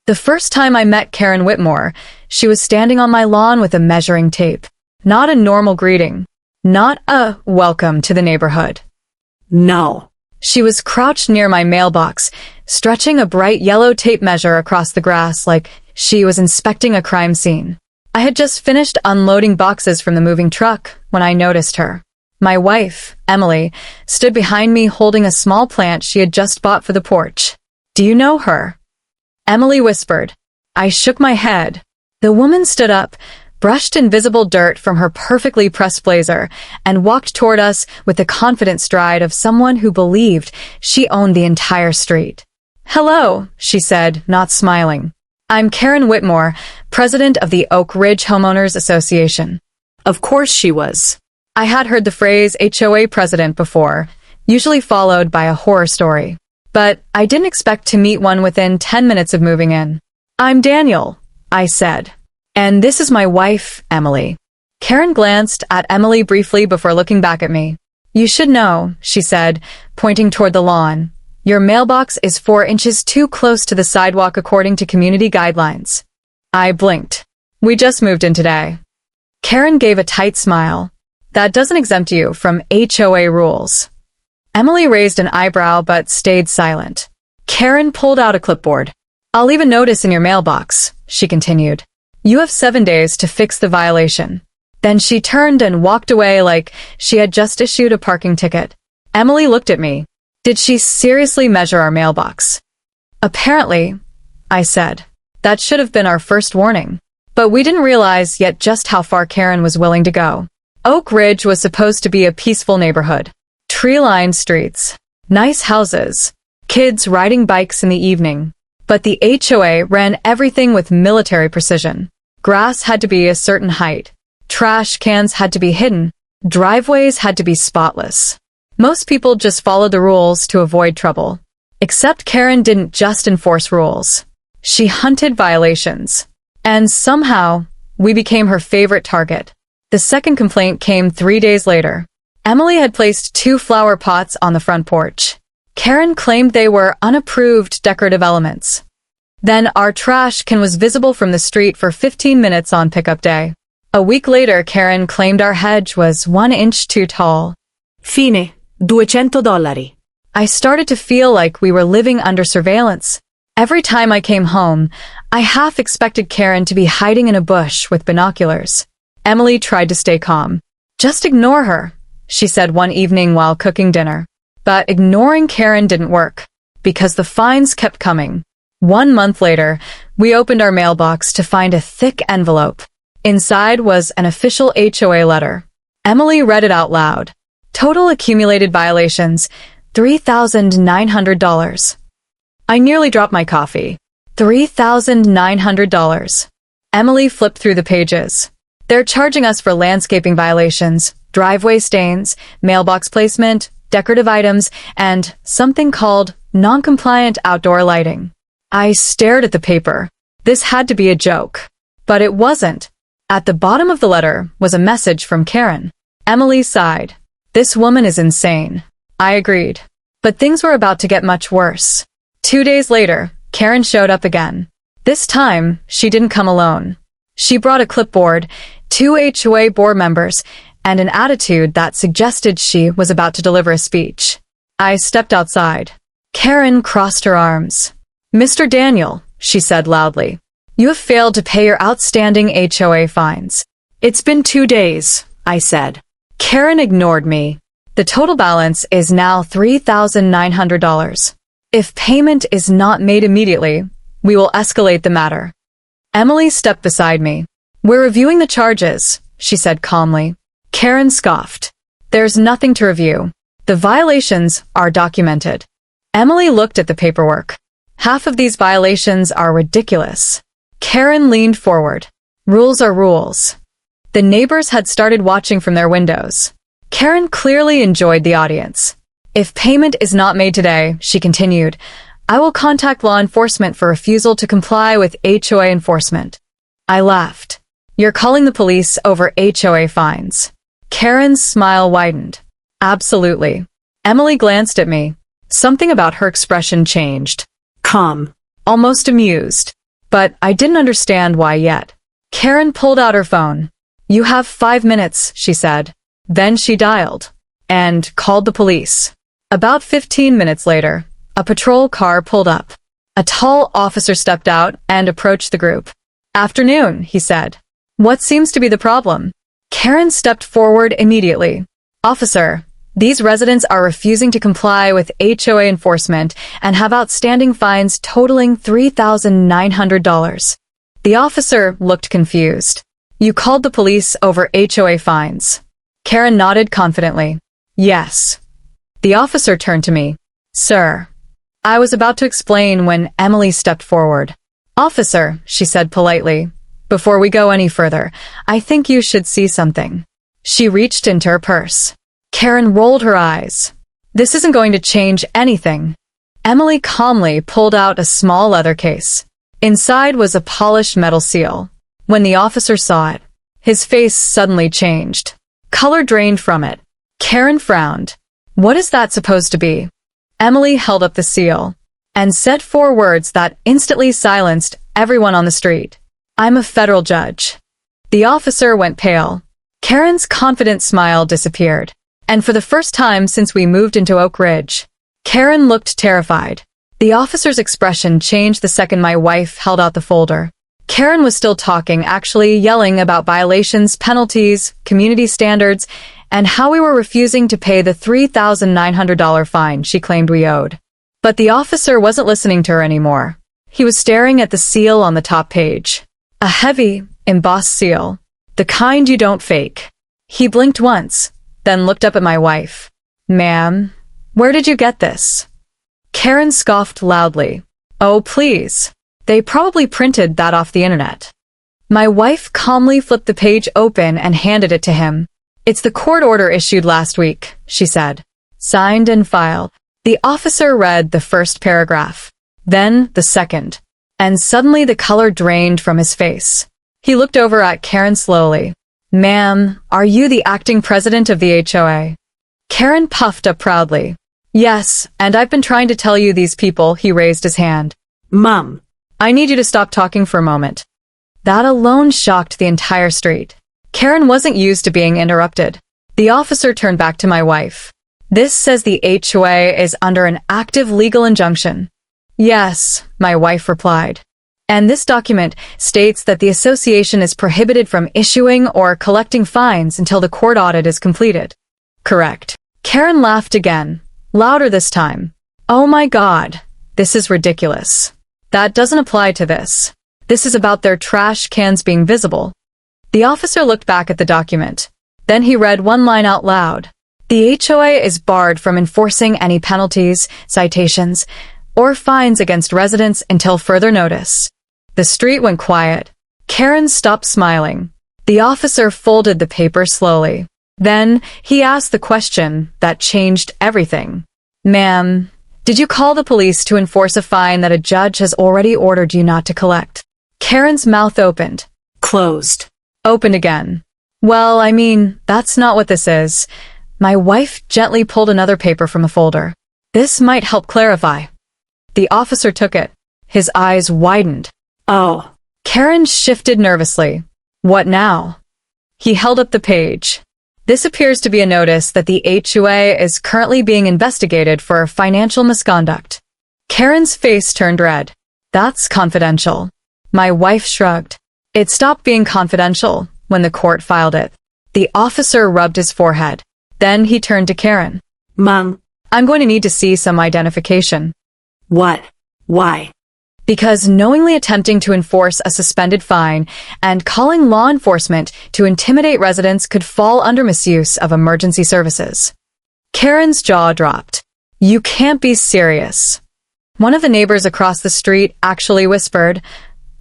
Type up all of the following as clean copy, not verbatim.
The first time I met Karen Whitmore, she was standing on my lawn with a measuring tape. Not a normal greeting. Not a welcome to the neighborhood. No. She was crouched near my mailbox, stretching a bright yellow tape measure across the grass like she was inspecting a crime scene. I had just finished unloading boxes from the moving truck when I noticed her. My wife, Emily, stood behind me holding a small plant she had just bought for the porch. "Do you know her?" Emily whispered. I shook my head. The woman stood up, brushed invisible dirt from her perfectly pressed blazer, and walked toward us with the confident stride of someone who believed she owned the entire street. "Hello," she said, not smiling. "I'm Karen Whitmore, president of the Oak Ridge Homeowners Association." Of course she was. I had heard the phrase HOA president before, usually followed by a horror story. But I didn't expect to meet one within 10 minutes of moving in. "I'm Daniel," I said. "And this is my wife, Emily." Karen glanced at Emily briefly before looking back at me. "You should know," she said, pointing toward the lawn. "Your mailbox is 4 inches too close to the sidewalk according to community guidelines." I blinked. "We just moved in today." Karen gave a tight smile. "That doesn't exempt you from HOA rules." Emily raised an eyebrow but stayed silent. Karen pulled out a clipboard. "I'll leave a notice in your mailbox," she continued. "You have 7 days to fix the violation." Then she turned and walked away like she had just issued a parking ticket. Emily looked at me. Did she seriously measure our mailbox? "Apparently," I said. "That should have been our first warning." But we didn't realize yet just how far Karen was willing to go. Oak Ridge was supposed to be a peaceful neighborhood. Tree-lined streets, nice houses, kids riding bikes in the evening. But the HOA ran everything with military precision. Grass had to be a certain height. Trash cans had to be hidden. Driveways had to be spotless. Most people just followed the rules to avoid trouble. Except Karen didn't just enforce rules. She hunted violations. And somehow, we became her favorite target. The second complaint came 3 days later. Emily had placed 2 flower pots on the front porch. Karen claimed they were unapproved decorative elements. Then our trash can was visible from the street for 15 minutes on pickup day. A week later, Karen claimed our hedge was 1 inch too tall. Fine. $200. I started to feel like we were living under surveillance. Every time I came home, I half expected Karen to be hiding in a bush with binoculars. Emily tried to stay calm. "Just ignore her," she said one evening while cooking dinner. But ignoring Karen didn't work, because the fines kept coming. 1 month later, we opened our mailbox to find a thick envelope. Inside was an official HOA letter. Emily read it out loud. Total accumulated violations, $3,900. I nearly dropped my coffee. $3,900. Emily flipped through the pages. "They're charging us for landscaping violations, driveway stains, mailbox placement, decorative items, and something called non-compliant outdoor lighting." I stared at the paper. This had to be a joke. But it wasn't. At the bottom of the letter was a message from Karen. Emily sighed. "This woman is insane." I agreed. But things were about to get much worse. 2 days later, Karen showed up again. This time, she didn't come alone. She brought a clipboard, 2 HOA board members, and an attitude that suggested she was about to deliver a speech. I stepped outside. Karen crossed her arms. "Mr. Daniel," she said loudly, "you have failed to pay your outstanding HOA fines." "It's been 2 days," I said. Karen ignored me. "The total balance is now $3,900. If payment is not made immediately, we will escalate the matter." Emily stepped beside me. "We're reviewing the charges," she said calmly. Karen scoffed. "There's nothing to review. The violations are documented." Emily looked at the paperwork. "Half of these violations are ridiculous." Karen leaned forward. "Rules are rules." The neighbors had started watching from their windows. Karen clearly enjoyed the audience. "If payment is not made today," she continued, "I will contact law enforcement for refusal to comply with HOA enforcement." I laughed. "You're calling the police over HOA fines." Karen's smile widened. "Absolutely." Emily glanced at me. Something about her expression changed. Calm. Almost amused. but I didn't understand why yet. Karen pulled out her phone. "You have 5 minutes," she said. Then she dialed and called the police. About 15 minutes later, a patrol car pulled up. A tall officer stepped out and approached the group. "Afternoon," he said. "What seems to be the problem?" Karen stepped forward immediately. "Officer, these residents are refusing to comply with HOA enforcement and have outstanding fines totaling $3,900. The officer looked confused. "You called the police over HOA fines?" Karen nodded confidently. "Yes." The officer turned to me. "Sir." I was about to explain when Emily stepped forward. "Officer," she said politely, "before we go any further, I think you should see something." She reached into her purse. Karen rolled her eyes. "This isn't going to change anything." Emily calmly pulled out a small leather case. Inside was a polished metal seal. When the officer saw it, his face suddenly changed. Color drained from it. Karen frowned. "What is that supposed to be?" Emily held up the seal and said 4 words that instantly silenced everyone on the street. "I'm a federal judge." The officer went pale. Karen's confident smile disappeared. And for the first time since we moved into Oak Ridge, Karen looked terrified. The officer's expression changed the second my wife held out the folder. Karen was still talking, actually yelling about violations, penalties, community standards, and how we were refusing to pay the $3,900 fine she claimed we owed. But the officer wasn't listening to her anymore. He was staring at the seal on the top page. A heavy, embossed seal. The kind you don't fake. He blinked once, then looked up at my wife. "Ma'am, where did you get this?" Karen scoffed loudly. "Oh, please. They probably printed that off the internet." My wife calmly flipped the page open and handed it to him. "It's the court order issued last week," she said. "Signed and filed." The officer read the first paragraph, then the second, and suddenly the color drained from his face. He looked over at Karen slowly. "Ma'am, are you the acting president of the HOA?" Karen puffed up proudly. "Yes, and I've been trying to tell you these people," he raised his hand. Mom. "I need you to stop talking for a moment." That alone shocked the entire street. Karen wasn't used to being interrupted. The officer turned back to my wife. "This says the HOA is under an active legal injunction." "Yes," my wife replied. "And this document states that the association is prohibited from issuing or collecting fines until the court audit is completed." "Correct." Karen laughed again, louder this time. "Oh my God, this is ridiculous. That doesn't apply to this. This is about their trash cans being visible." The officer looked back at the document. Then he read one line out loud. "The HOA is barred from enforcing any penalties, citations, or fines against residents until further notice." The street went quiet. Karen stopped smiling. The officer folded the paper slowly. Then he asked the question that changed everything. "Ma'am, did you call the police to enforce a fine that a judge has already ordered you not to collect?" Karen's mouth opened. Closed. Opened again. "Well, I mean, that's not what this is." My wife gently pulled another paper from the folder. "This might help clarify." The officer took it. His eyes widened. Oh. Karen shifted nervously. "What now?" He held up the page. "This appears to be a notice that the HOA is currently being investigated for financial misconduct." Karen's face turned red. "That's confidential." My wife shrugged. "It stopped being confidential when the court filed it." The officer rubbed his forehead. Then he turned to Karen. Mom. "I'm going to need to see some identification." What? Why? "Because knowingly attempting to enforce a suspended fine and calling law enforcement to intimidate residents could fall under misuse of emergency services." Karen's jaw dropped. "You can't be serious." One of the neighbors across the street actually whispered,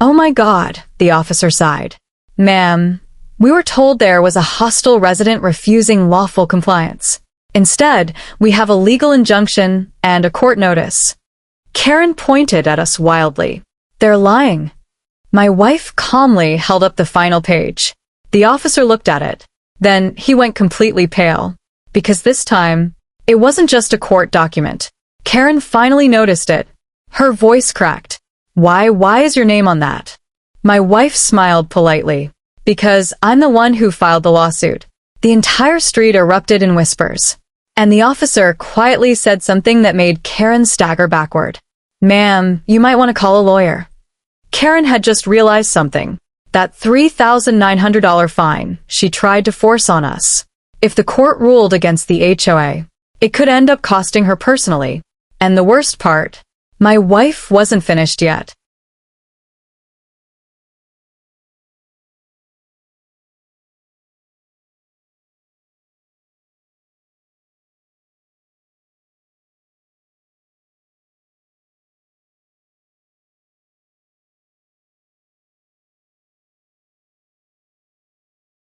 "Oh my God," the officer sighed. "Ma'am, we were told there was a hostile resident refusing lawful compliance. Instead, we have a legal injunction and a court notice." Karen pointed at us wildly. "They're lying." My wife calmly held up the final page. The officer looked at it. Then he went completely pale. Because this time, it wasn't just a court document. Karen finally noticed it. Her voice cracked. Why is your name on that? My wife smiled politely. Because I'm the one who filed the lawsuit. The entire street erupted in whispers. And the officer quietly said something that made Karen stagger backward. Ma'am, you might want to call a lawyer. Karen had just realized something. That $3,900 fine she tried to force on us. If the court ruled against the HOA, it could end up costing her personally. And the worst part, my wife wasn't finished yet.